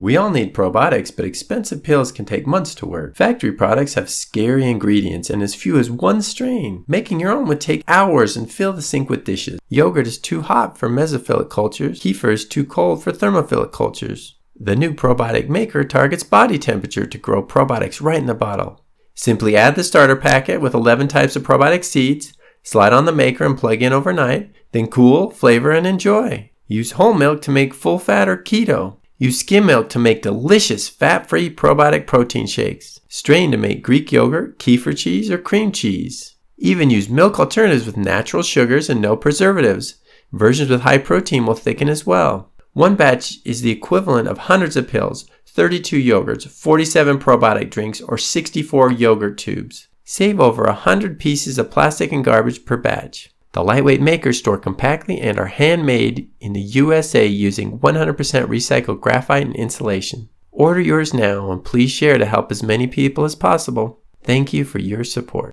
We all need probiotics, but expensive pills can take months to work. Factory products have scary ingredients and as few as one strain. Making your own would take hours and fill the sink with dishes. Yogurt is too hot for mesophilic cultures. Kefir is too cold for thermophilic cultures. The new ProbioticMaker targets body temperature to grow probiotics right in the bottle. Simply add the starter packet with 11 types of probiotic seeds, slide on the maker and plug in overnight, then cool, flavor, and enjoy. Use whole milk to make full fat or keto. Use skim milk to make delicious fat-free probiotic protein shakes. Strain to make Greek yogurt, kefir cheese, or cream cheese. Even use milk alternatives with natural sugars and no preservatives. Versions with high protein will thicken as well. One batch is the equivalent of hundreds of pills, 32 yogurts, 47 probiotic drinks, or 64 yogurt tubes. Save over 100 pieces of plastic and garbage per batch. The lightweight makers store compactly and are handmade in the USA using 100% recycled graphite and insulation. Order yours now and please share to help as many people as possible. Thank you for your support.